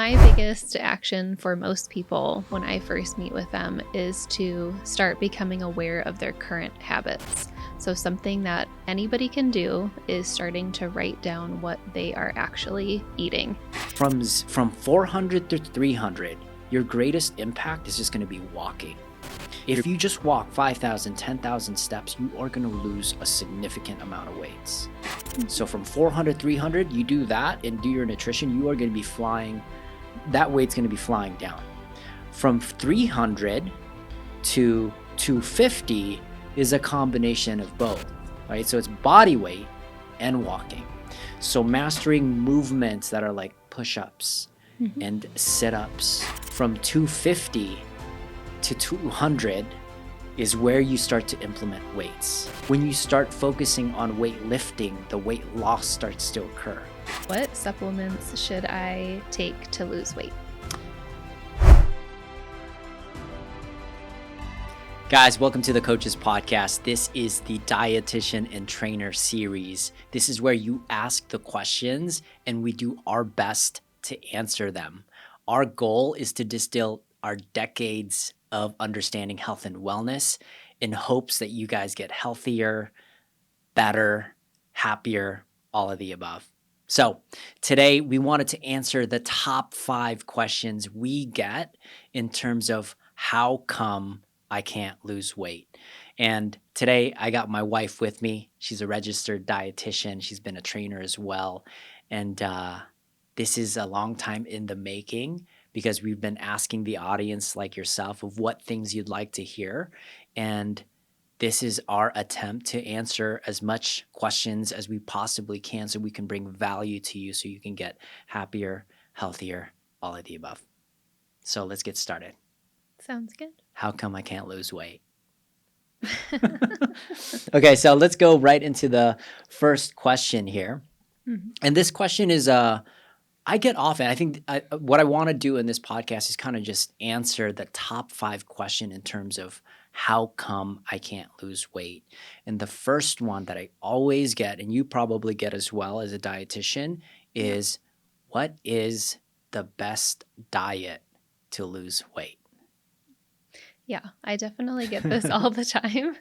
My biggest action for most people when I first meet with them is to start becoming aware of their current habits. So something that anybody can do is starting to write down what they are actually eating. From 400 to 300, your greatest impact is just going to be walking. If you just walk 5,000, 10,000 steps, you are going to lose a significant amount of weights. So from 400, 300, you do that and do your nutrition, you are going to be flying, that weight's going to be flying down. From 300 to 250 is a combination of both, right? So it's body weight and walking. So mastering movements that are like push-ups and sit-ups from 250 to 200 is where you start to implement weights. When you start focusing on weightlifting, the weight loss starts to occur. What supplements should I take to lose weight? Guys, welcome to the Coaches Podcast. This is the Dietitian and Trainer Series. This is where you ask the questions and we do our best to answer them. Our goal is to distill our decades of understanding health and wellness in hopes that you guys get healthier, better, happier, all of the above. So today we wanted to answer the top 5 questions we get in terms of how come I can't lose weight. And today I got my wife with me. She's a registered dietitian. She's been a trainer as well. And this is a long time in the making because we've been asking the audience like yourself of what things you'd like to hear. And this is our attempt to answer as much questions as we possibly can so we can bring value to you so you can get happier, healthier, all of the above. So let's get started. Sounds good. How come I can't lose weight? Okay, so let's go right into the first question here. And this question is, I get often, I think what I want to do in this podcast is kind of just answer the top 5 question in terms of how come I can't lose weight. And the first one that I always get, and you probably get as well as a dietitian, is what is the best diet to lose weight? Yeah, I definitely get this all the time.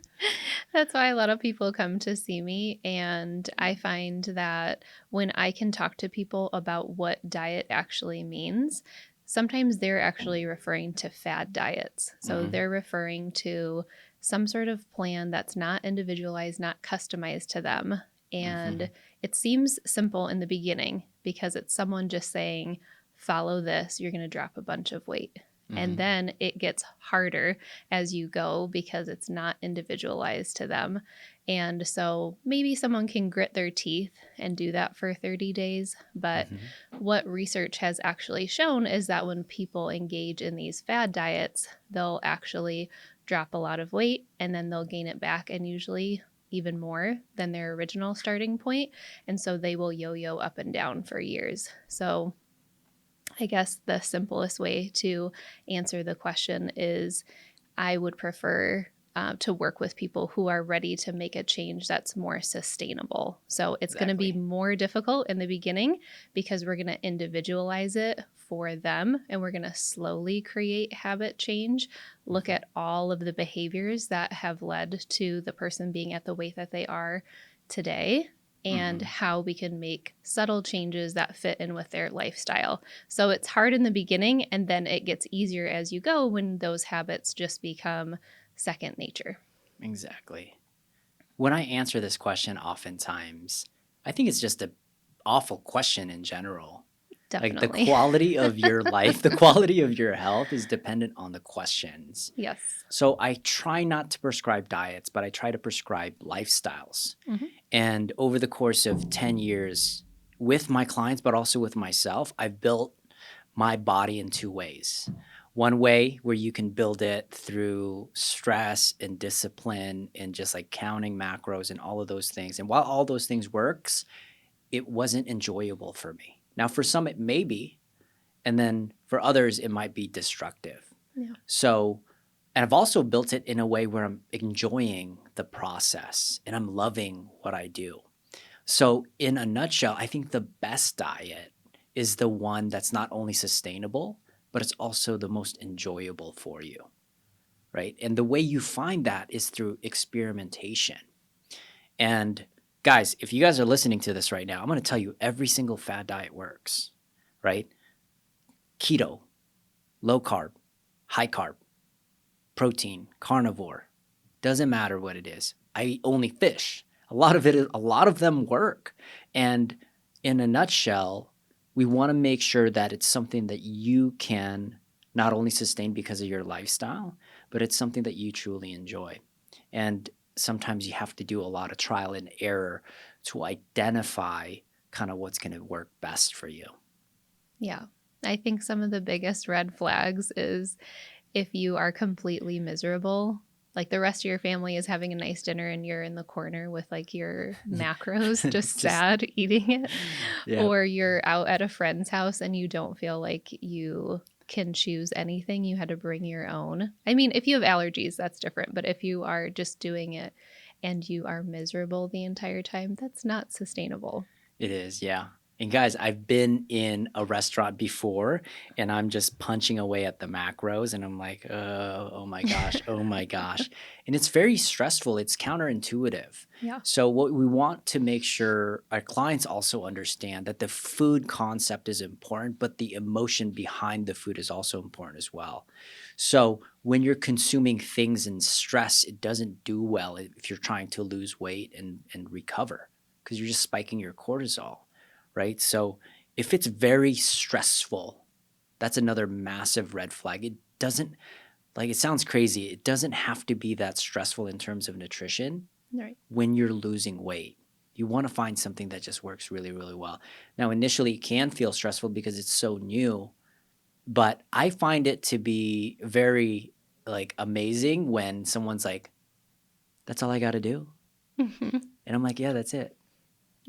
That's why a lot of people come to see me. And I find that when I can talk to people about what diet actually means, sometimes they're actually referring to fad diets. So they're referring to some sort of plan that's not individualized, not customized to them. And it seems simple in the beginning because it's someone just saying, follow this, you're going to drop a bunch of weight. And then it gets harder as you go because it's not individualized to them. And so maybe someone can grit their teeth and do that for 30 days. But what research has actually shown is that when people engage in these fad diets, they'll actually drop a lot of weight and then they'll gain it back, and usually even more than their original starting point. And so they will yo-yo up and down for years. So I guess the simplest way to answer the question is I would prefer to work with people who are ready to make a change that's more sustainable. So it's going to be more difficult in the beginning because we're going to individualize it for them and we're going to slowly create habit change. Look at all of the behaviors that have led to the person being at the weight that they are today, and how we can make subtle changes that fit in with their lifestyle. So it's hard in the beginning, and then it gets easier as you go when those habits just become second nature. Exactly. When I answer this question, oftentimes, I think it's just an awful question in general. Definitely. Like the quality of your life, the quality of your health is dependent on the questions. Yes. So I try not to prescribe diets, but I try to prescribe lifestyles. And over the course of 10 years with my clients, but also with myself, I've built my body in 2 ways. One way where you can build it through stress and discipline and just like counting macros and all of those things. And while all those things works, it wasn't enjoyable for me. Now, for some, it may be, and then for others, it might be destructive. Yeah. So, and I've also built it in a way where I'm enjoying the process and I'm loving what I do. So in a nutshell, I think the best diet is the one that's not only sustainable, but it's also the most enjoyable for you, right? And the way you find that is through experimentation. And guys, if you guys are listening to this right now, I'm going to tell you every single fad diet works, right? Keto, low carb, high carb, protein, carnivore, doesn't matter what it is. I eat only fish. A lot of them work. And in a nutshell, we want to make sure that it's something that you can not only sustain because of your lifestyle, but it's something that you truly enjoy. And sometimes you have to do a lot of trial and error to identify kind of what's going to work best for you. Yeah. I think some of the biggest red flags is if you are completely miserable, like the rest of your family is having a nice dinner and you're in the corner with like your macros, just sad eating it, Yeah. or you're out at a friend's house and you don't feel like you can choose anything, you had to bring your own. I mean, if you have allergies, that's different, but if you are just doing it and you are miserable the entire time, that's not sustainable. It is, yeah. And guys, I've been in a restaurant before and I'm just punching away at the macros and I'm like, oh my gosh, oh my gosh. And it's very stressful. It's counterintuitive. Yeah. So what we want to make sure our clients also understand that the food concept is important, but the emotion behind the food is also important as well. So when you're consuming things in stress, it doesn't do well if you're trying to lose weight and recover, because you're just spiking your cortisol, right? So if it's very stressful, that's another massive red flag. It doesn't, like, it sounds crazy. It doesn't have to be that stressful in terms of nutrition Right. when you're losing weight. You want to find something that just works really, really well. Now, initially, it can feel stressful because it's so new, but I find it to be very, like, amazing when someone's like, that's all I got to do. Mhm. And I'm like, yeah, that's it.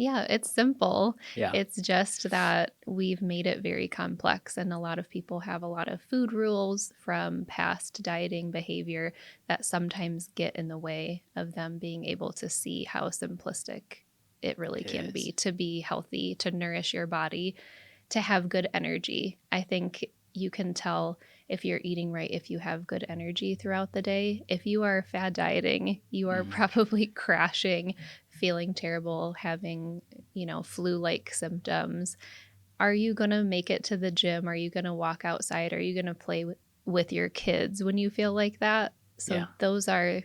Yeah, it's simple. Yeah. It's just that we've made it very complex, and a lot of people have a lot of food rules from past dieting behavior that sometimes get in the way of them being able to see how simplistic it really It can be is. to be healthy, to nourish your body, to have good energy. I think you can tell if you're eating right if you have good energy throughout the day. If you are fad dieting, you are probably crashing, feeling terrible, having, flu-like symptoms. Are you going to make it to the gym? Are you going to walk outside? Are you going to play with your kids when you feel like that? So Yeah. those are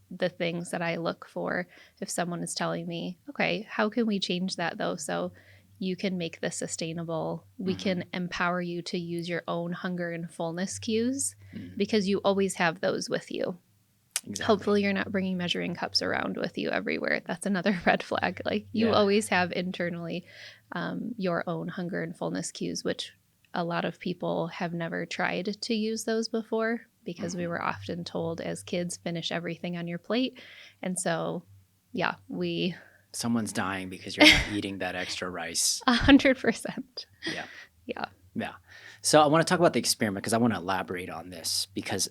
the things that I look for if someone is telling me, okay, how can we change that though? So you can make this sustainable. We can empower you to use your own hunger and fullness cues because you always have those with you. Exactly. Hopefully you're not bringing measuring cups around with you everywhere. That's another red flag. Like you Yeah. always have internally your own hunger and fullness cues, which a lot of people have never tried to use those before because we were often told as kids, finish everything on your plate. And so, yeah, Someone's dying because you're not eating that extra rice. 100%. Yeah. Yeah. Yeah. So I want to talk about the experiment because I want to elaborate on this because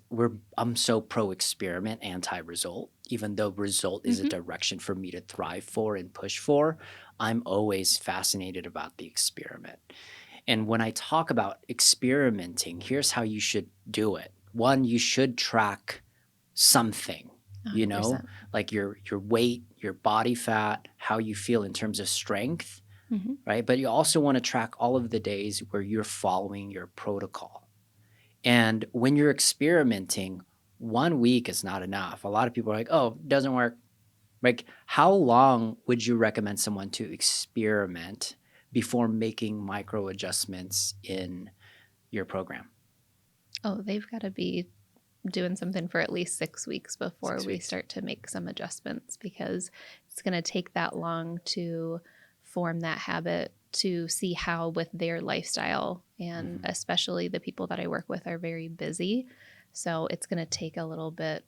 I'm so pro experiment, anti result. Even though result is a direction for me to thrive for and push for, I'm always fascinated about the experiment. And when I talk about experimenting, here's how you should do it. One, you should track something, 100%. like your weight, your body fat, how you feel in terms of strength, right? But you also want to track all of the days where you're following your protocol. And when you're experimenting, 1 week is not enough. A lot of people are like, oh, it doesn't work. Like, how long would you recommend someone to experiment before making micro adjustments in your program? Oh, they've got to be doing something for at least 6 weeks before 6 we weeks. start to make some adjustments because it's going to take that long to form that habit to see how with their lifestyle, and especially the people that I work with are very busy, so it's going to take a little bit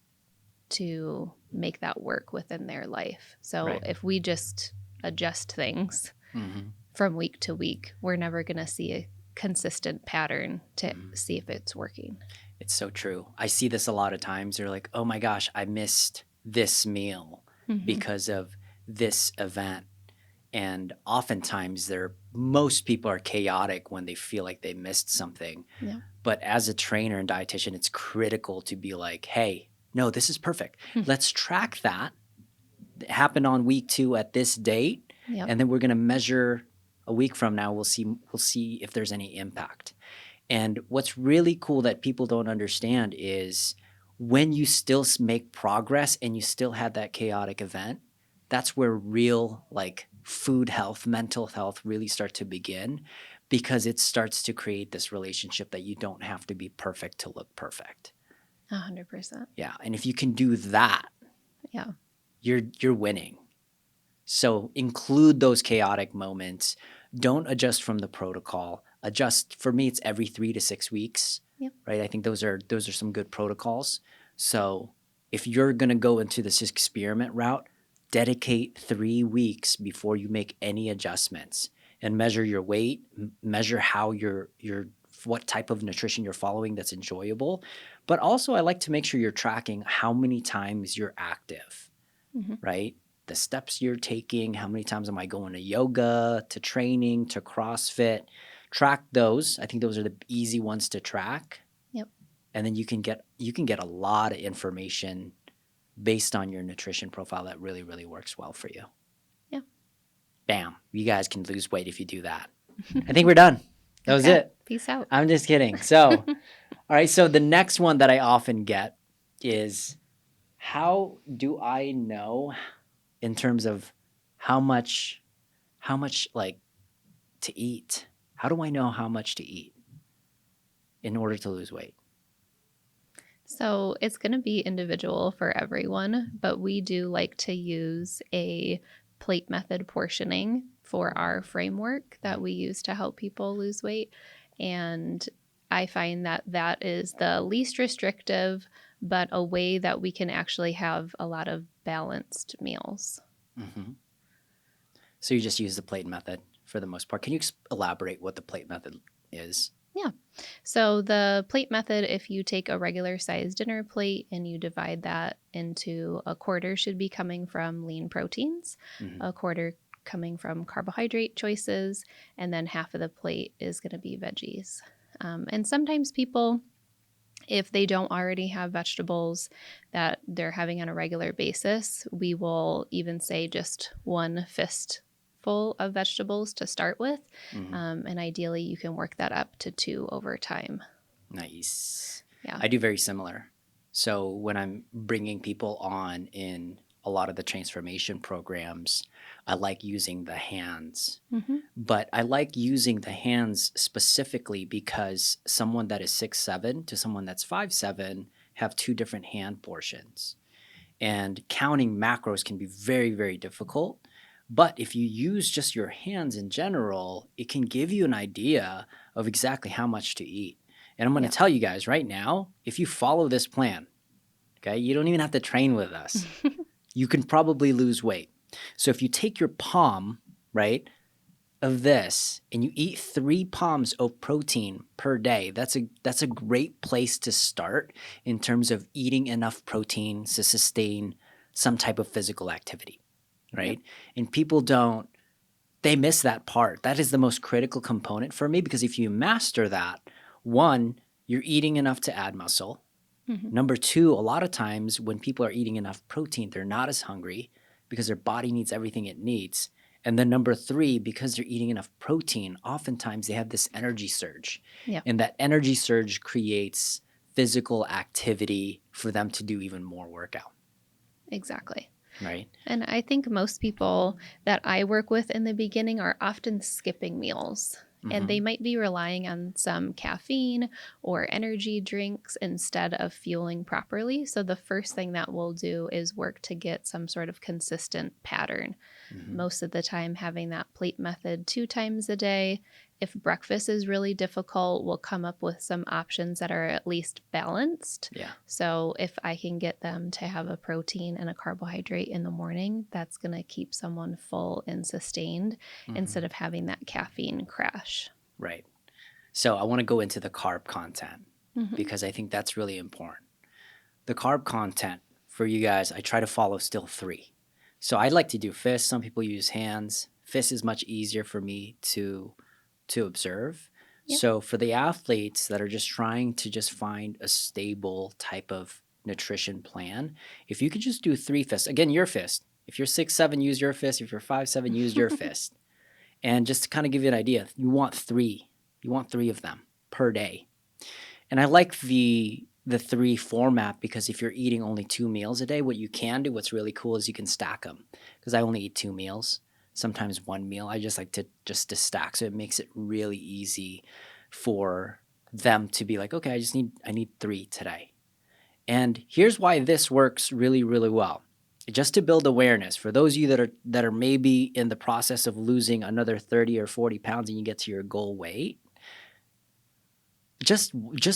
to make that work within their life. So Right. if we just adjust things Mm-hmm. from week to week, we're never going to see a consistent pattern to see if it's working. It's so true. I see this a lot of times. They're like, oh my gosh, I missed this meal because of this event. And oftentimes they're most people are chaotic when they feel like they missed something. Yeah. But as a trainer and dietitian, it's critical to be like, hey, no, this is perfect. Let's track that. It happened on week 2 at this date. Yep. And then we're going to measure a week from now. We'll see if there's any impact. And what's really cool that people don't understand is when you still make progress and you still had that chaotic event, that's where real like food health, mental health really start to begin, because it starts to create this relationship that you don't have to be perfect to look perfect. 100%. Yeah. And if you can do that, Yeah. you're winning. So include those chaotic moments. Don't adjust from the protocol. Adjust, for me, it's every 3 to 6 weeks. Yep. Right? I think those are some good protocols. So if you're going to go into this experiment route, dedicate 3 weeks before you make any adjustments and measure your weight, measure how your what type of nutrition you're following that's enjoyable. But also I like to make sure you're tracking how many times you're active, right? The steps you're taking, how many times am I going to yoga, to training, to CrossFit. Track those. I think those are the easy ones to track. Yep. And then you can get a lot of information based on your nutrition profile that really, really works well for you. Yeah. Bam. You guys can lose weight if you do that. I think we're done. That was it. Peace out. I'm just kidding. So, all right. So the next one that I often get is, how do I know in terms of how much like to eat? How do I know how much to eat in order to lose weight? So it's going to be individual for everyone, but we do like to use a plate method portioning for our framework that we use to help people lose weight. And I find that that is the least restrictive, but a way that we can actually have a lot of balanced meals. So you just use the plate method for the most part. Can you elaborate what the plate method is? Yeah. So the plate method, if you take a regular size dinner plate and you divide that into a quarter, should be coming from lean proteins, a quarter coming from carbohydrate choices, and then half of the plate is going to be veggies. And sometimes people, if they don't already have vegetables that they're having on a regular basis, we will even say just one fistful of vegetables to start with. And ideally, you can work that up to 2 over time. Nice. Yeah. I do very similar. So when I'm bringing people on in a lot of the transformation programs, I like using the hands. But I like using the hands specifically because someone that is 6'7" to someone that's 5'7" have 2 different hand portions. And counting macros can be very, very difficult. But if you use just your hands in general, it can give you an idea of exactly how much to eat. And I'm going to tell you guys right now, if you follow this plan, okay, you don't even have to train with us. You can probably lose weight. So if you take your palm, right, of this and you eat 3 palms of protein per day, that's a great place to start in terms of eating enough protein to sustain some type of physical activity, right? And people they miss that part. That is the most critical component for me, because if you master that, 1, you're eating enough to add muscle. Number 2, a lot of times when people are eating enough protein, they're not as hungry because their body needs everything it needs. And then number 3, because they're eating enough protein, oftentimes they have this energy surge. And that energy surge creates physical activity for them to do even more workout. Exactly. Right. And I think most people that I work with in the beginning are often skipping meals. And they might be relying on some caffeine or energy drinks instead of fueling properly. So the first thing that we'll do is work to get some sort of consistent pattern. Most of the time, having that plate method 2 times a day. If breakfast is really difficult, we'll come up with some options that are at least balanced. So if I can get them to have a protein and a carbohydrate in the morning, that's going to keep someone full and sustained instead of having that caffeine crash. Right. So I want to go into the carb content because I think that's really important. The carb content for you guys, I try to follow still 3. So I like to do fists. Some people use hands. FIS is much easier for me to observe. Yep. So for the athletes that are just trying to just find a stable type of nutrition plan, if you could just do 3 fists, again, your fist. If you're 6'7", use your fist. If you're 5'7", use your fist. And just to kind of give you an idea, you want 3. You want 3 of them per day. And I like the 3 format because if you're eating only 2 meals a day, what you can do, what's really cool is you can stack them. Because I only eat 2 meals, sometimes 1 meal. I just like to stack, so it makes it really easy for them to be like, okay, I need 3 today. And here's why this works really, really well. Just to build awareness for those of you that are maybe in the process of losing another 30 or 40 pounds and you get to your goal weight, just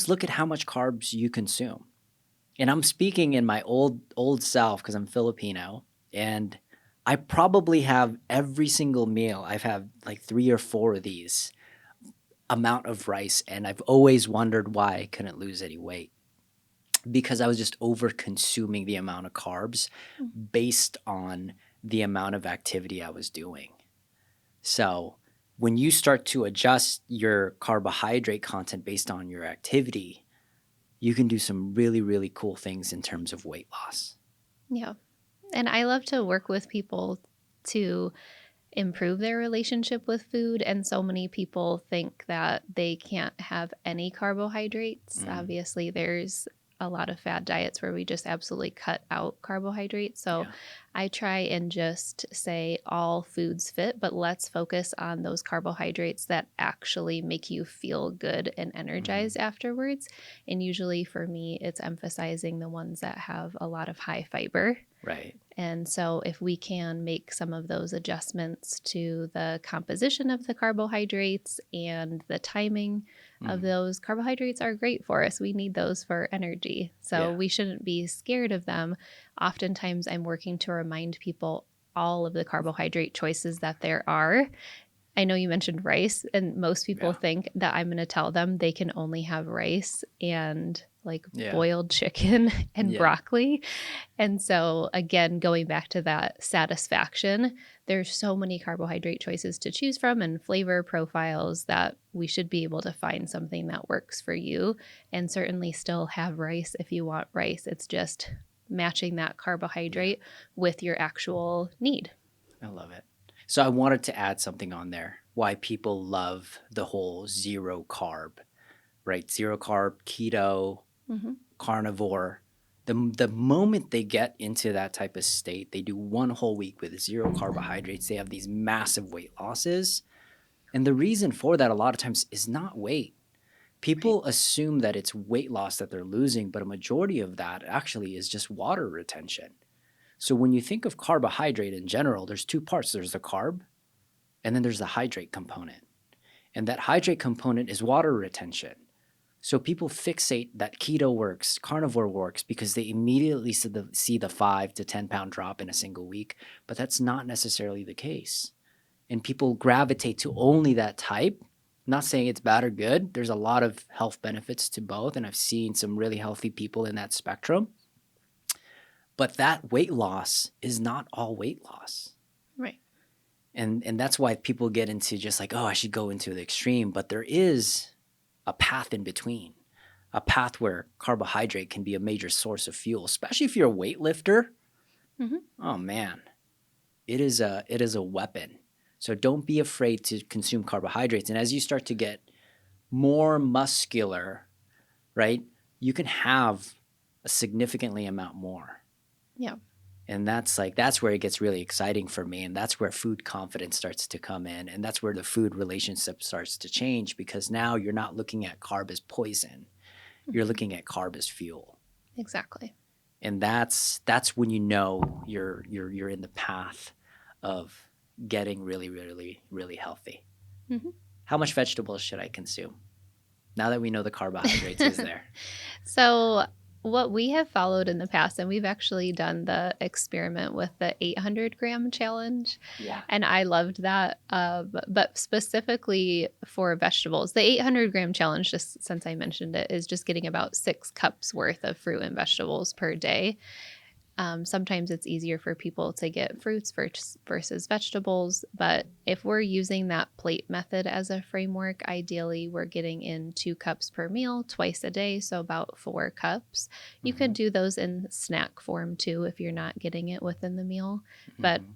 look at how much carbs you consume. And I'm speaking in my old self because I'm Filipino, and I probably have every single meal. I've had like 3 or 4 of these amount of rice, and I've always wondered why I couldn't lose any weight because I was just over consuming the amount of carbs based on the amount of activity I was doing. So when you start to adjust your carbohydrate content based on your activity, you can do some really, really cool things in terms of weight loss. Yeah. And I love to work with people to improve their relationship with food. And so many people think that they can't have any carbohydrates. Obviously, there's a lot of fad diets where we just absolutely cut out carbohydrates. So Yeah. I try and just say all foods fit, but let's focus on those carbohydrates that actually make you feel good and energized afterwards. And usually for me, it's emphasizing the ones that have a lot of high fiber. Right. And so, if we can make some of those adjustments to the composition of the carbohydrates and the timing of those, carbohydrates are great for us. We need those for energy. So, Yeah. we shouldn't be scared of them. Oftentimes, I'm working to remind people all of the carbohydrate choices that there are. I know you mentioned rice, and most people Yeah. think that I'm going to tell them they can only have rice and like Yeah. boiled chicken and Yeah. broccoli. And so, again, going back to that satisfaction, there's so many carbohydrate choices to choose from and flavor profiles that we should be able to find something that works for you and certainly still have rice if you want rice. It's just matching that carbohydrate with your actual need. I love it. So I wanted to add something on there. Why people love the whole zero carb, right? Zero carb, keto, Mm-hmm. carnivore. The moment they get into that type of state, they do one whole week with 0 carbohydrates. They have these massive weight losses. And the reason for that a lot of times is not weight. Right. People assume that it's weight loss that they're losing, but a majority of that actually is just water retention. So when you think of carbohydrate in general, there's 2 parts. There's the carb, and then there's the hydrate component. And that hydrate component is water retention. So people fixate that keto works, carnivore works, because they immediately see the 5 to 10 pound drop in a single week, but that's not necessarily the case. And people gravitate to only that type. Not saying it's bad or good. There's a lot of health benefits to both, and I've seen some really healthy people in that spectrum. But that weight loss is not all weight loss. Right. And that's why people get into just like, oh, I should go into the extreme. But there is a path in between, a path where carbohydrate can be a major source of fuel, especially if you're a weightlifter. Mm-hmm. Oh man, it is a weapon. So don't be afraid to consume carbohydrates. And as you start to get more muscular, right, you can have a significantly amount more. Yeah. And that's where it gets really exciting for me. And that's where food confidence starts to come in. And that's where the food relationship starts to change because now you're not looking at carb as poison. You're Mm-hmm. looking at carb as fuel. Exactly. And that's when you know you're in the path of getting really, really, really healthy. Mm-hmm. How much vegetables should I consume? Now that we know the carbohydrates is there. So, what we have followed in the past, and we've actually done the experiment with the 800-gram challenge, Yeah. and I loved that. But specifically for vegetables, the 800-gram challenge, just since I mentioned it, is just getting about 6 cups worth of fruit and vegetables per day. Sometimes it's easier for people to get fruits versus vegetables. But if we're using that plate method as a framework, ideally we're getting in 2 cups per meal twice a day, so about 4 cups. You could Mhm. do those in snack form too if you're not getting it within the meal. But Mhm.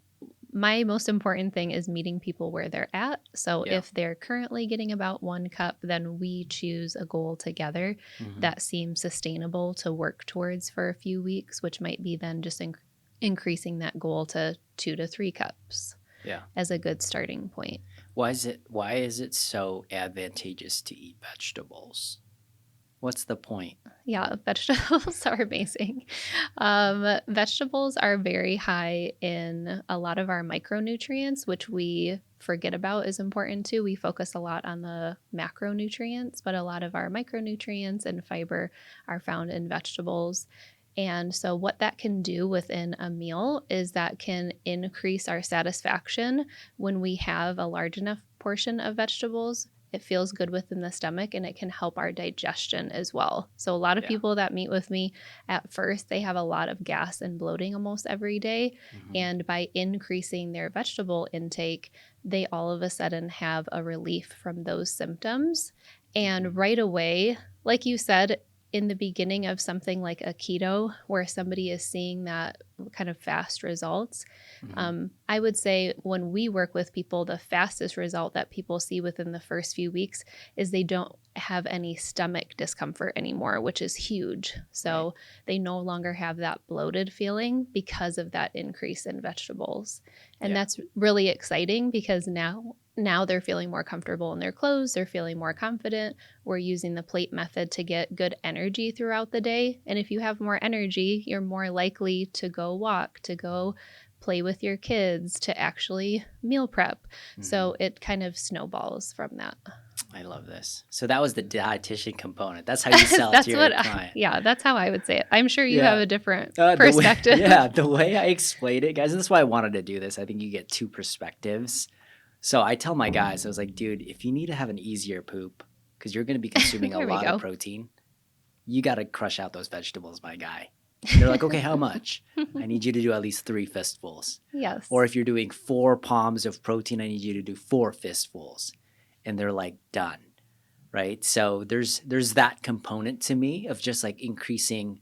my most important thing is meeting people where they're at. So Yeah. if they're currently getting about 1 cup, then we choose a goal together Mhm. that seems sustainable to work towards for a few weeks, which might be then just increasing that goal to 2 to 3 cups Yeah. as a good starting point. Why is it so advantageous to eat vegetables? What's the point? Yeah, vegetables are amazing. Vegetables are very high in a lot of our micronutrients, which we forget about is important too. We focus a lot on the macronutrients, but a lot of our micronutrients and fiber are found in vegetables. And so, what that can do within a meal is that can increase our satisfaction when we have a large enough portion of vegetables. It feels good within the stomach and it can help our digestion as well. So, a lot of Yeah. people that meet with me at first, they have a lot of gas and bloating almost every day. Mhm. And by increasing their vegetable intake, they all of a sudden have a relief from those symptoms. And Mhm. right away, like you said, in the beginning of something like a keto, where somebody is seeing that kind of fast results, Mhm. I would say when we work with people, the fastest result that people see within the first few weeks is they don't have any stomach discomfort anymore, which is huge. Right. So they no longer have that bloated feeling because of that increase in vegetables. And Yeah. that's really exciting because now they're feeling more comfortable in their clothes, they're feeling more confident. We're using the plate method to get good energy throughout the day. And if you have more energy, you're more likely to go walk, to go play with your kids, to actually meal prep. So Mhm. it kind of snowballs from that. I love this. So that was the dietitian component. That's how you sell it to That's your what, client. yeah, that's how I would say it. I'm sure you have Yeah. a different The way, yeah, perspective. the way I explain it, guys, and that's why I wanted to do this. I think you get two perspectives. So I tell my guys, I was like, dude, if you need to have an easier poop, because you're going to be consuming a There we lot of go. protein, you got to crush out those vegetables, my guy. And they're like, okay, how much? I need you to do at least 3 fistfuls. Or Yes. if you're doing 4 palms of protein, I need you to do 4 fistfuls. And they're like, done. Right. So there's that component to me of just like increasing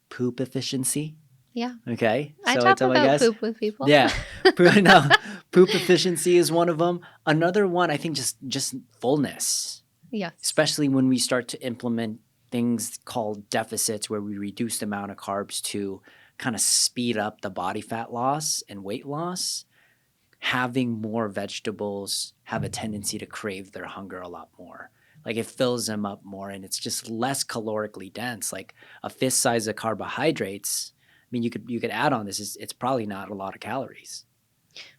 poop efficiency. Yeah. Okay. I So I talk tell my about guys, poop with people. yeah, no, poop efficiency is one of them. Another one, I think, just fullness, Yes. especially when we start to implement things called deficits, where we reduce the amount of carbs to kind of speed up the body fat loss and weight loss. Having more vegetables have a tendency to crave their hunger a lot more. Like it fills them up more and it's just less calorically dense. Like a fist size of carbohydrates. I mean, you could add on this. It's probably not a lot of calories,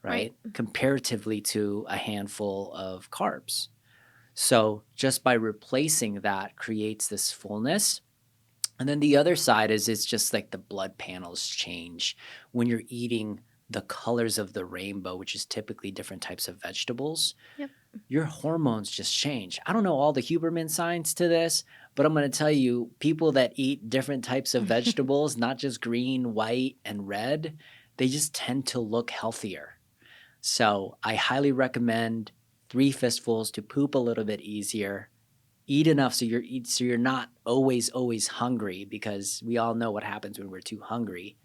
Right. right? Comparatively to a handful of carbs. So just by replacing that creates this fullness. And then the other side is it's just like the blood panels change when you're eating the colors of the rainbow, which is typically different types of vegetables. Yep. Your hormones just change. I don't know all the Huberman science to this, but I'm going to tell you people that eat different types of vegetables, not just green, white, and red, they just tend to look healthier. So I highly recommend 3 fistfuls to poop a little bit easier. Eat enough so you're not always hungry, because we all know what happens when we're too hungry.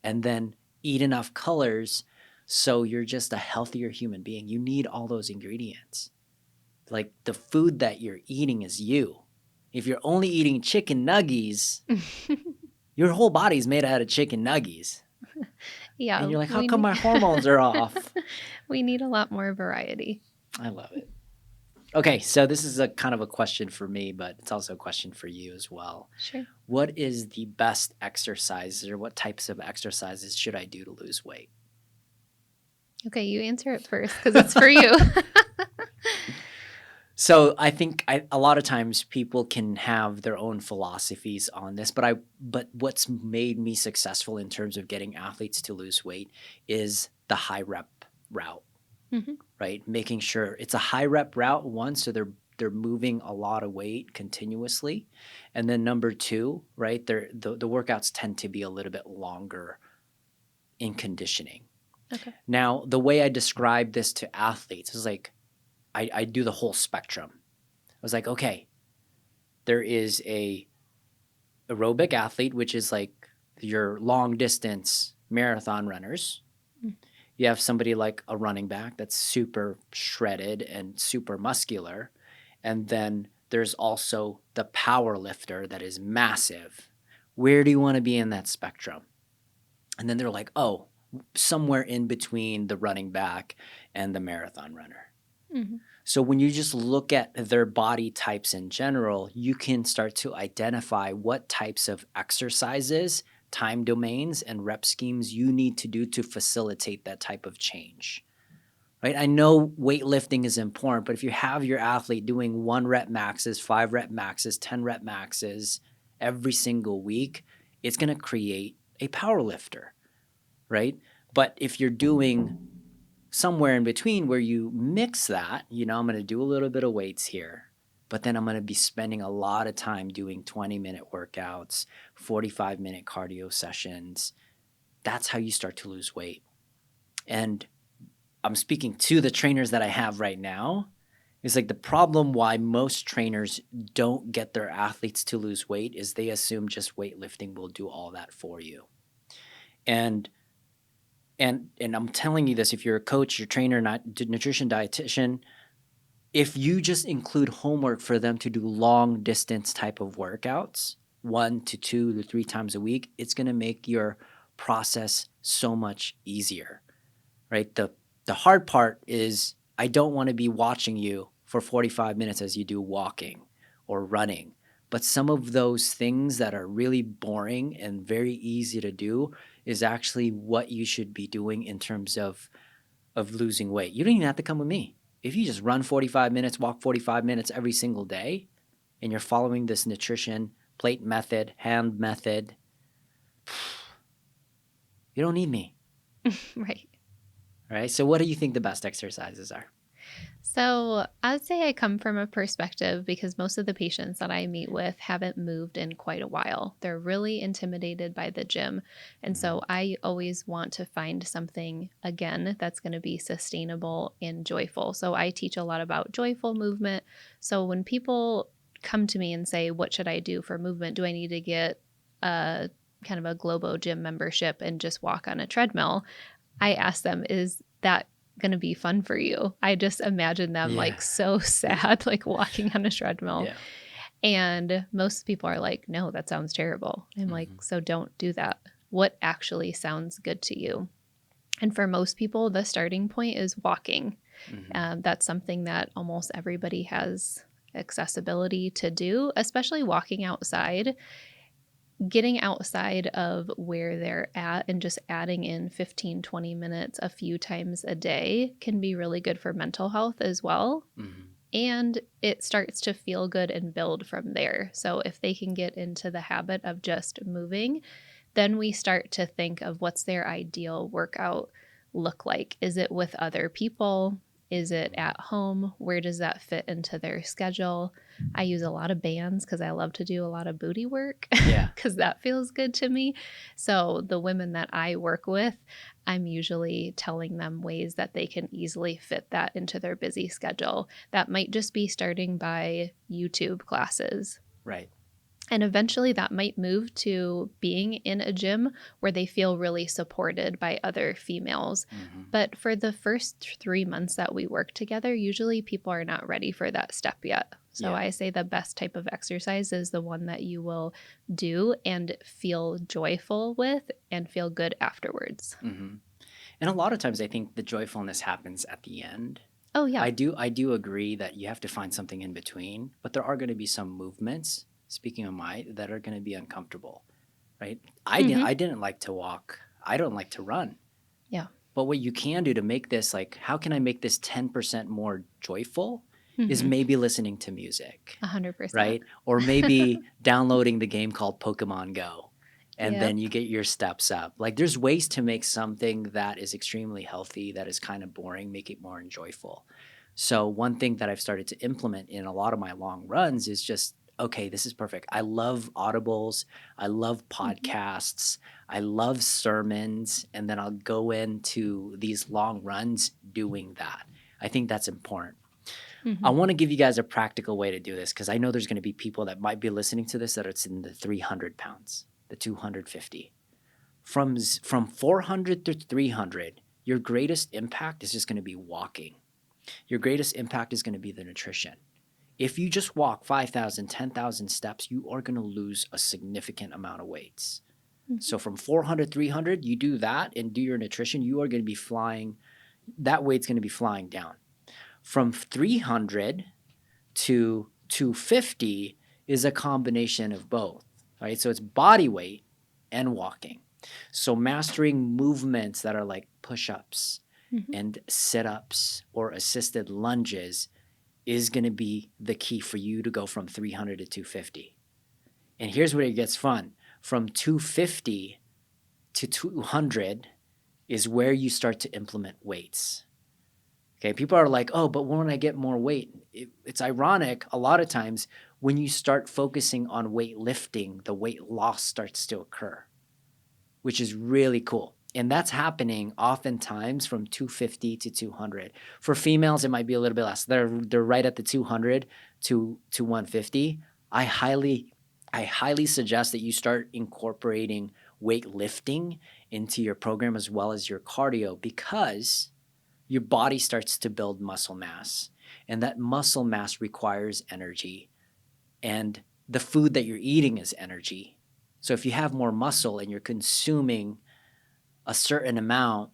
And then eat enough colors so you're just a healthier human being. You need all those ingredients. Like the food that you're eating is you. If you're only eating chicken nuggies, your whole body's made out of chicken nuggies. And Yeah, you're like, how come my hormones are off? we need a lot more variety. I love it. Okay, so this is a kind of a question for me, but it's also a question for you as well. Sure. What is the best exercises, or what types of exercises should I do to lose weight? Okay, you answer it first because it's for you. So I think a lot of times people can have their own philosophies on this, but what's made me successful in terms of getting athletes to lose weight is the high rep route, Mhm. right? Making sure it's a high rep route, one, so they're moving a lot of weight continuously. And then number two, right, the workouts tend to be a little bit longer in conditioning. Okay. Now, the way I describe this to athletes is like I do the whole spectrum. I was like, okay, there is a aerobic athlete, which is like your long distance marathon runners. Mm. You have somebody like a running back that's super shredded and super muscular. And then there's also the power lifter that is massive. Where do you want to be in that spectrum? And then they're like, oh, somewhere in between the running back and the marathon runner. Mm-hmm. So when you just look at their body types in general, you can start to identify what types of exercises, time domains, and rep schemes you need to do to facilitate that type of change. Right? I know weightlifting is important, but if you have your athlete doing 1 rep maxes, 5 rep maxes, 10 rep maxes every single week, it's going to create a power lifter, right? But if you're doing somewhere in between where you mix that, I'm going to do a little bit of weights here, but then I'm going to be spending a lot of time doing 20-minute workouts, 45-minute cardio sessions. That's how you start to lose weight. And I'm speaking to the trainers that I have right now. It's like the problem why most trainers don't get their athletes to lose weight is they assume just weightlifting will do all that for you. And I'm telling you this, if you're a coach, your trainer, nutrition dietitian, if you just include homework for them to do long distance type of workouts, 1 to 2 to 3 times a week, it's going to make your process so much easier, right? The hard part is I don't want to be watching you for 45 minutes as you do walking or running. But some of those things that are really boring and very easy to do is actually what you should be doing in terms of losing weight. You don't even have to come with me. If you just run 45 minutes, walk 45 minutes every single day, and you're following this nutrition plate method, hand method, you don't need me. Right. Right? So what do you think the best exercises are? So I'd say I come from a perspective because most of the patients that I meet with haven't moved in quite a while. They're really intimidated by the gym. And so I always want to find something, again, that's going to be sustainable and joyful. So I teach a lot about joyful movement. So when people come to me and say, what should I do for movement? Do I need to get a kind of a Globo gym membership and just walk on a treadmill? I ask them, is that going to be fun for you? I just imagine them like so sad, like walking on a treadmill. Yeah. And most people are like, no, that sounds terrible. I'm like, so don't do that. What actually sounds good to you? And for most people, the starting point is walking. That's something that almost everybody has accessibility to do, especially walking outside. Getting outside of where they're at and just adding in 15, 20 minutes a few times a day can be really good for mental health as well. And it starts to feel good and build from there. So if they can get into the habit of just moving, then we start to think of what's their ideal workout look like. Is it with other people? Is it at home? Where does that fit into their schedule? I use a lot of bands because I love to do a lot of booty work because that feels good to me. So the women that I work with, I'm usually telling them ways that they can easily fit that into their busy schedule. That might just be starting by YouTube classes. Right. And eventually that might move to being in a gym where they feel really supported by other females. But for the first 3 months that we work together, usually people are not ready for that step yet. So I say the best type of exercise is the one that you will do and feel joyful with and feel good afterwards. And a lot of times I think the joyfulness happens at the end. Oh, yeah. I do agree that you have to find something in between, but there are going to be some movements, speaking of that are going to be uncomfortable, right? I didn't like to walk. I don't like to run. Yeah. But what you can do to make this, like, how can I make this 10% more joyful is maybe listening to music. 100%. Right? Or maybe downloading the game called Pokemon Go. And then you get your steps up. Like there's ways to make something that is extremely healthy, that is kind of boring, make it more enjoyable. So one thing that I've started to implement in a lot of my long runs is just, okay, this is perfect. I love audibles. I love Mhm. podcasts. I love sermons. And then I'll go into these long runs doing that. I think that's important. I Mhm. want to give you guys a practical way to do this because I know there's going to be people that might be listening to this that it's in the 300 pounds, the 250. From 400 to 300, your greatest impact is just going to be walking. Your greatest impact is going to be the nutrition. If you just walk 5,000, 10,000 steps, you are going to lose a significant amount of weights. Mhm. So from 400, 300, you do that and do your nutrition, you are going to be flying, that weight's going to be flying down. From 300 to 250 is a combination of both, right? So it's body weight and walking. So mastering movements that are like push-ups Mhm. and sit-ups or assisted lunges is going to be the key for you to go from 300 to 250. And here's where it gets fun. From 250 to 200 is where you start to implement weights. Okay, people are like, oh, but when I get more weight, it's ironic. A lot of times when you start focusing on weightlifting, the weight loss starts to occur, which is really cool. And that's happening oftentimes from 250 to 200. For females, it might be a little bit less. They're right at the 200 to 150. I highly suggest that you start incorporating weightlifting into your program as well as your cardio because your body starts to build muscle mass, and that muscle mass requires energy, and the food that you're eating is energy. So if you have more muscle and you're consuming a certain amount,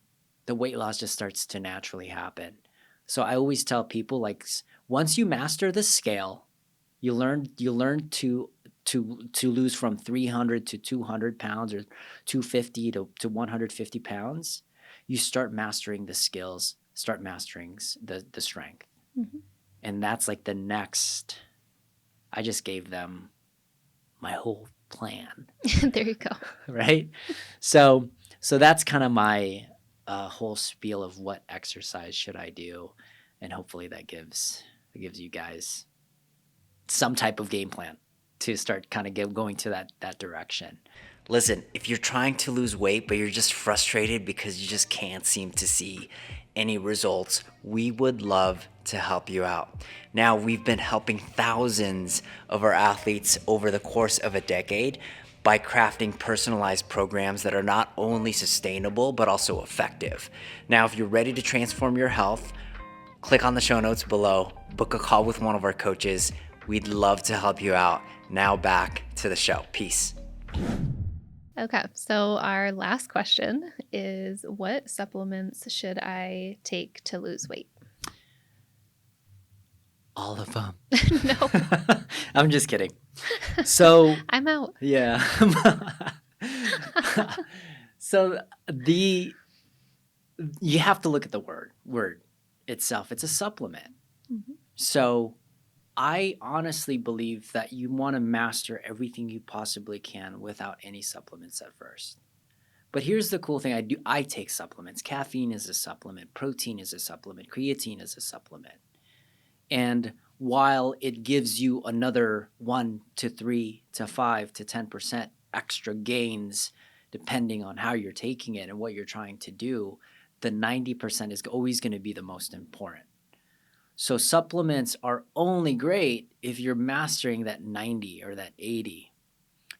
the weight loss just starts to naturally happen. So I always tell people, like, once you master the scale, you learn to lose from 300 to 200 pounds or 250 to 150 pounds. You start mastering the skills, start mastering the strength. Mhm. And that's like the next. I just gave them my whole plan. There you go. Right? So that's kind of my whole spiel of what exercise should I do, and hopefully that gives you guys some type of game plan to start kind of going to that direction. Listen, if you're trying to lose weight but you're just frustrated because you just can't seem to see any results, we would love to help you out. Now, we've been helping thousands of our athletes over the course of a decade by crafting personalized programs that are not only sustainable but also effective. Now, if you're ready to transform your health, click on the show notes below, book a call with one of our coaches. We'd love to help you out. Now back to the show. Peace. Okay, so our last question is what supplements should I take to lose weight? All of them. No, I'm just kidding. So, I'm out. yeah. So the you have to look at the word itself. It's a supplement. Mhm. So I honestly believe that you want to master everything you possibly can without any supplements at first. But here's the cool thing. I take supplements. Caffeine is a supplement, protein is a supplement, creatine is a supplement. And while it gives you another 1 to 3 to 5 to 10% extra gains depending on how you're taking it and what you're trying to do, the 90% is always going to be the most important. So supplements are only great if you're mastering that 90 or that 80.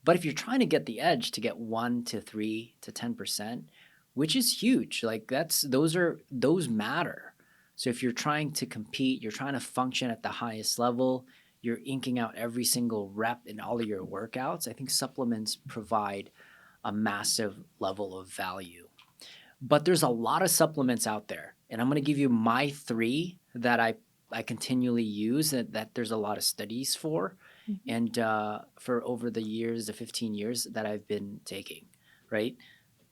But if you're trying to get the edge to get 1 to 3 to 10%, which is huge, like those matter. So if you're trying to compete, you're trying to function at the highest level, you're inking out every single rep in all of your workouts, I think supplements provide a massive level of value. But there's a lot of supplements out there, and I'm going to give you my 3 that I continually use that there's a lot of studies for, Mhm. and for over the years, the 15 years that I've been taking, right?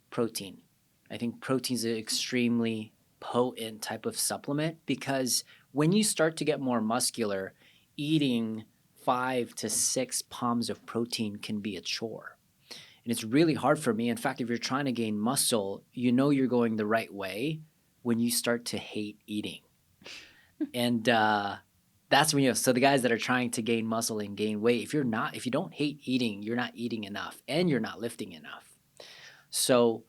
Protein. I think protein is an extremely potent type of supplement because when you start to get more muscular, eating 5 to 6 pounds of protein can be a chore. And it's really hard for me. In fact, if you're trying to gain muscle, you know you're going the right way when you start to hate eating. And that's when so the guys that are trying to gain muscle and gain weight, if you don't hate eating, you're not eating enough and you're not lifting enough. So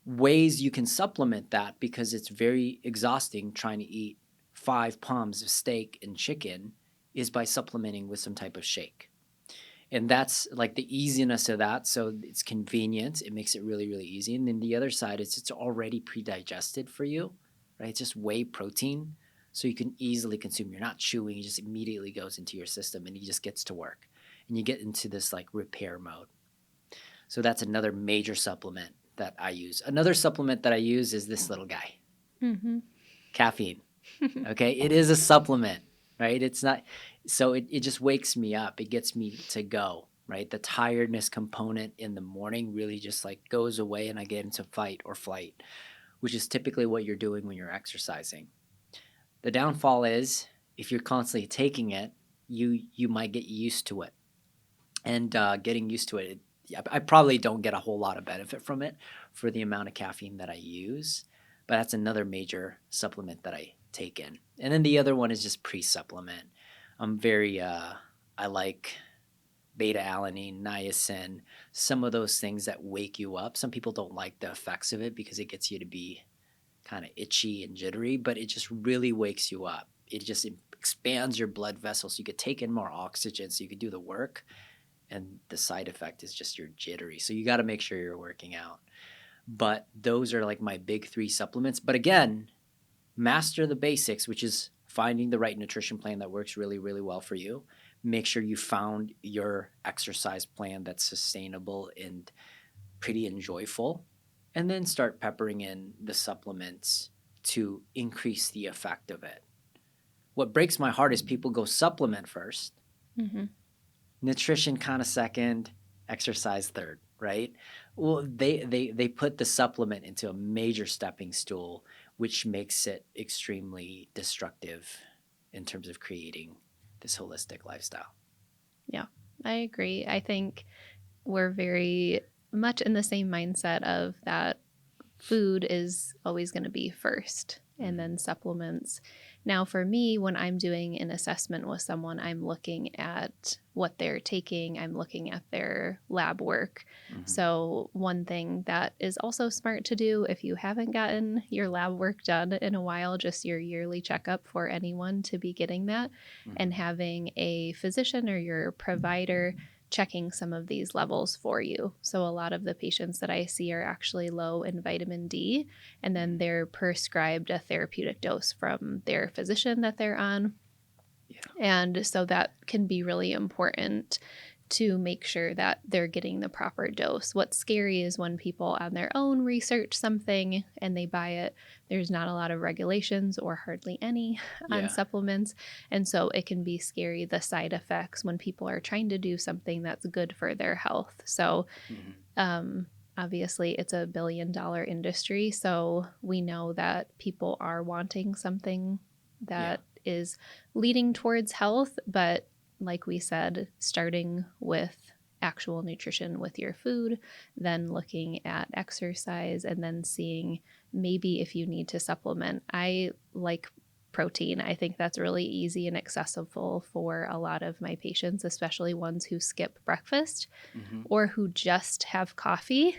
ways you can supplement that, because it's very exhausting trying to eat 5 pounds of steak and chicken, is by supplementing with some type of shake. And that's like the easiness of that. So it's convenient. It makes it really, really easy. And then the other side is it's already pre-digested for you, right? It's just whey protein. So you can easily consume. You're not chewing. It just immediately goes into your system and it just gets to work. And you get into this like repair mode. So that's another major supplement that I use. Another supplement that I use is this little guy, caffeine. Okay. It is a supplement, right? It's not, so it just wakes me up. It gets me to go, right? The tiredness component in the morning really just like goes away and I get into fight or flight, which is typically what you're doing when you're exercising. The downfall is if you're constantly taking it, you might get used to it. And getting used to it, I probably don't get a whole lot of benefit from it for the amount of caffeine that I use. But that's another major supplement that I take in. And then the other one is just pre-supplement. I'm very, I like beta alanine, niacin, some of those things that wake you up. Some people don't like the effects of it because it gets you to be kind of itchy and jittery, but it just really wakes you up. It just expands your blood vessels so you could take in more oxygen so you could do the work. And the side effect is just you're jittery. So you got to make sure you're working out. But those are like my big 3 supplements. But again, master the basics, which is finding the right nutrition plan that works really, really well for you. Make sure you found your exercise plan that's sustainable and pretty enjoyable. And then start peppering in the supplements to increase the effect of it. What breaks my heart is people go supplement first, nutrition kind of second, exercise third, right? Well, they put the supplement into a major stepping stool, which makes it extremely destructive in terms of creating this holistic lifestyle. Yeah, I agree. I think we're very much in the same mindset of that food is always going to be first and then supplements. Now, for me, when I'm doing an assessment with someone, I'm looking at what they're taking, I'm looking at their lab work. So, one thing that is also smart to do if you haven't gotten your lab work done in a while, just your yearly checkup for anyone to be getting that, and having a physician or your provider checking some of these levels for you. So a lot of the patients that I see are actually low in vitamin D, and then they're prescribed a therapeutic dose from their physician that they're on. Yeah. And so that can be really important to make sure that they're getting the proper dose. What's scary is when people on their own research something and they buy it. There's not a lot of regulations or hardly any on supplements. And so it can be scary, the side effects when people are trying to do something that's good for their health. So obviously it's a billion-dollar industry. So we know that people are wanting something that is leading towards health, but like we said, starting with actual nutrition with your food, then looking at exercise, and then seeing maybe if you need to supplement. I like protein. I think that's really easy and accessible for a lot of my patients, especially ones who skip breakfast or who just have coffee.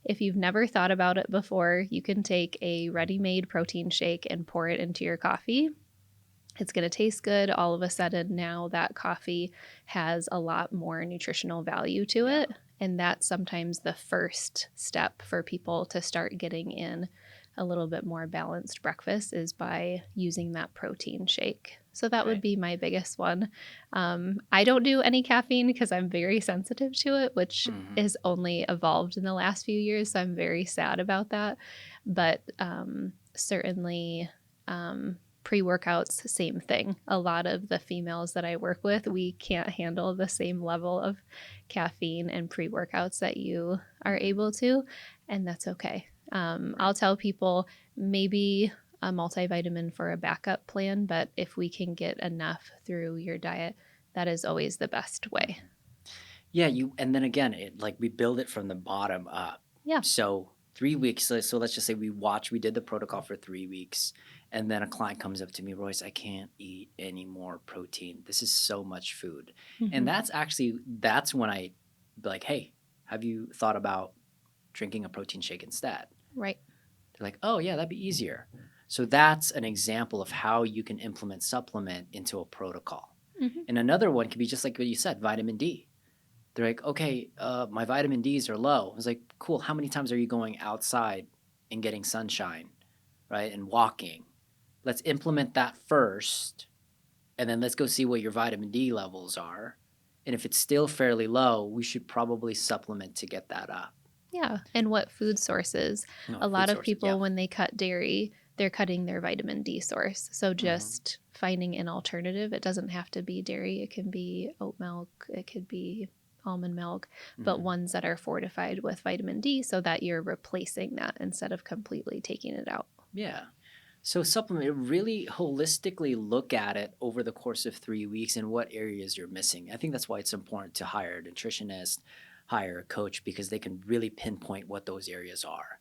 If you've never thought about it before, you can take a ready-made protein shake and pour it into your coffee. It's going to taste good. All of a sudden, now that coffee has a lot more nutritional value to it. And that's sometimes the first step for people to start getting in a little bit more balanced breakfast is by using that protein shake. So that would be my biggest one. I don't do any caffeine because I'm very sensitive to it, which is only evolved in the last few years. So I'm very sad about that. But certainly, pre-workouts, same thing. A lot of the females that I work with, we can't handle the same level of caffeine and pre-workouts that you are able to, and that's okay. I'll tell people maybe a multivitamin for a backup plan, but if we can get enough through your diet, that is always the best way. Yeah, and then again, like we build it from the bottom up. Yeah. So 3 weeks. So let's just say we did the protocol for 3 weeks, And then a client comes up to me, Royce, I can't eat any more protein. This is so much food. And Mhm. that's when I be like, hey, have you thought about drinking a protein shake instead? Right. They're like, oh, yeah, that'd be easier. So that's an example of how you can implement supplement into a protocol. Mhm. And another one could be just like what you said, vitamin D. They're like, okay, my vitamin Ds are low. I was like, cool. How many times are you going outside and getting sunshine, right? And walking? Let's implement that first. And then let's go see what your vitamin D levels are. And if it's still fairly low, we should probably supplement to get that up. Yeah, and what food sources? No, A food lot of sources. Yeah. people, when they cut dairy, they're cutting their vitamin D source. So Mm-hmm. just finding an alternative. It doesn't have to be dairy. It can be oat milk. It could be almond milk, but Mm-hmm. ones that are fortified with vitamin D so that you're replacing that instead of completely taking it out. Yeah. So supplement, really holistically look at it over the course of 3 weeks and what areas you're missing. I think that's why it's important to hire a nutritionist, hire a coach, because they can really pinpoint what those areas are.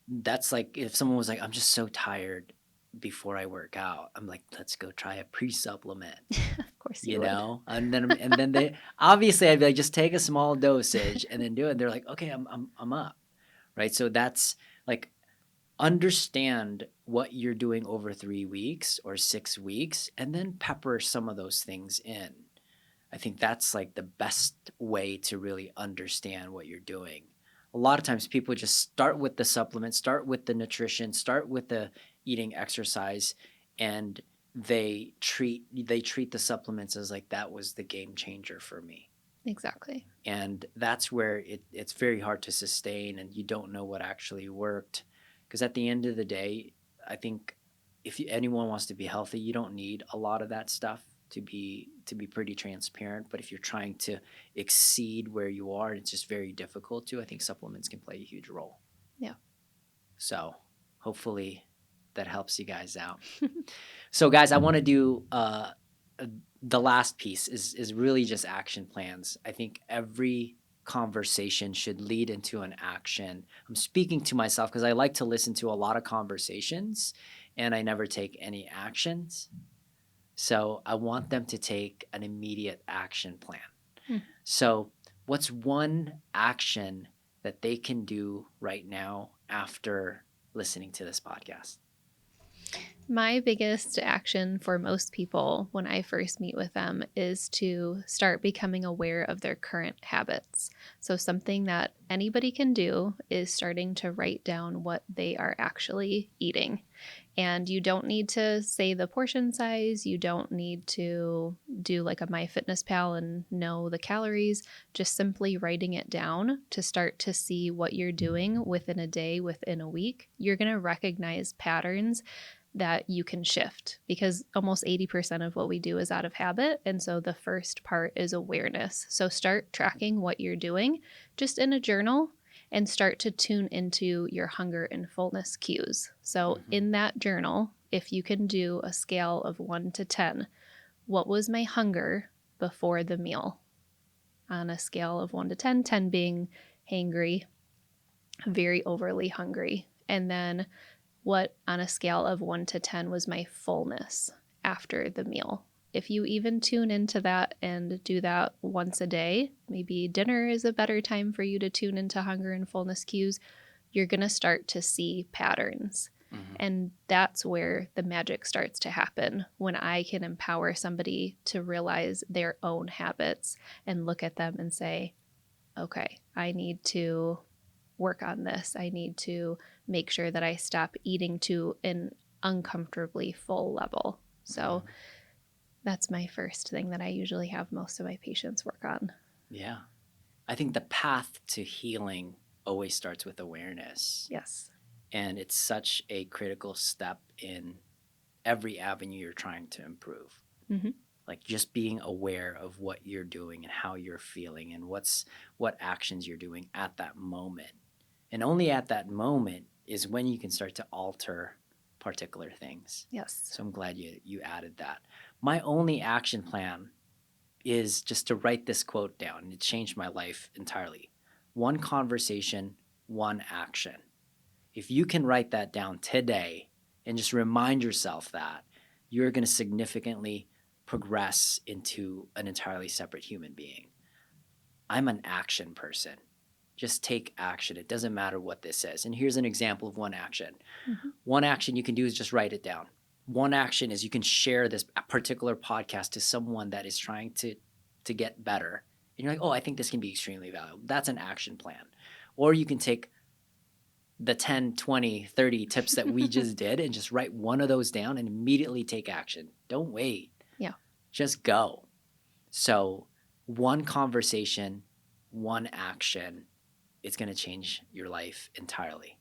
That's like if someone was like, I'm just so tired before I work out. I'm like, let's go try a pre-supplement, Of course you would. And then they obviously I'd be like, just take a small dosage and then do it. And they're like, okay, I'm up. Right. So that's like understand what you're doing over 3 weeks or 6 weeks and then pepper some of those things in. I think that's like the best way to really understand what you're doing. A lot of times people just start with the supplement, start with the nutrition, start with the eating exercise, and they treat the supplements as like that was the game changer for me. Exactly. And that's where it's very hard to sustain and you don't know what actually worked. Because at the end of the day, I think if anyone wants to be healthy, you don't need a lot of that stuff to be pretty transparent. But if you're trying to exceed where you are and it's just very difficult to, I think supplements can play a huge role. Yeah. So hopefully that helps you guys out. So guys, I want to do the last piece is really just action plans. I think every conversation should lead into an action. I'm speaking to myself because I like to listen to a lot of conversations and I never take any actions. So I want them to take an immediate action plan. Mm. So what's one action that they can do right now after listening to this podcast? My biggest action for most people when I first meet with them is to start becoming aware of their current habits. So, something that anybody can do is starting to write down what they are actually eating. And you don't need to say the portion size, you don't need to do like a MyFitnessPal and know the calories, just simply writing it down to start to see what you're doing within a day, within a week. You're going to recognize patterns that you can shift because almost 80% of what we do is out of habit. And so the first part is awareness. So start tracking what you're doing just in a journal and start to tune into your hunger and fullness cues. So Mm-hmm. in that journal, if you can do a scale of 1 to 10, what was my hunger before the meal? On a scale of 1 to 10, 10 being hangry, very overly hungry. And then what on a scale of 1 to 10 was my fullness after the meal. If you even tune into that and do that once a day, maybe dinner is a better time for you to tune into hunger and fullness cues, you're going to start to see patterns. Mm-hmm. And that's where the magic starts to happen when I can empower somebody to realize their own habits and look at them and say, okay, I need to work on this. I need to make sure that I stop eating to an uncomfortably full level. So Mm-hmm. that's my first thing that I usually have most of my patients work on. Yeah. I think the path to healing always starts with awareness. Yes. And it's such a critical step in every avenue you're trying to improve. Mm-hmm. Like just being aware of what you're doing and how you're feeling and what actions you're doing at that moment. And only at that moment is when you can start to alter particular things. Yes. So I'm glad you added that. My only action plan is just to write this quote down. It changed my life entirely. One conversation, one action. If you can write that down today, and just remind yourself that you're going to significantly progress into an entirely separate human being. I'm an action person. Just take action. It doesn't matter what this is. And here's an example of one action. Mm-hmm. One action you can do is just write it down. One action is you can share this particular podcast to someone that is trying to get better. And you're like, oh, I think this can be extremely valuable. That's an action plan. Or you can take the 10, 20, 30 tips that we just did and just write one of those down and immediately take action. Don't wait. Yeah. Just go. So one conversation, one action, it's going to change your life entirely.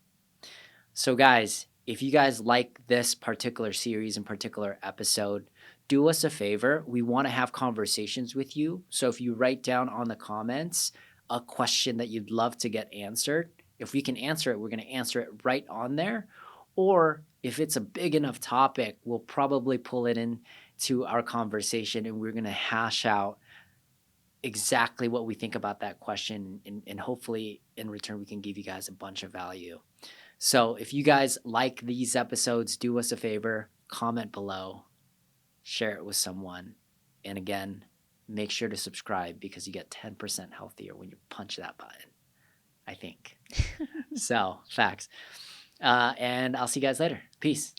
So guys, if you guys like this particular series and particular episode, do us a favor. We want to have conversations with you. So if you write down on the comments a question that you'd love to get answered, if we can answer it, we're going to answer it right on there. Or if it's a big enough topic, we'll probably pull it into our conversation and we're going to hash out exactly what we think about that question. And hopefully in return, we can give you guys a bunch of value. So if you guys like these episodes, do us a favor, comment below, share it with someone. And again, make sure to subscribe because you get 10% healthier when you punch that button, I think. So, facts. And I'll see you guys later. Peace.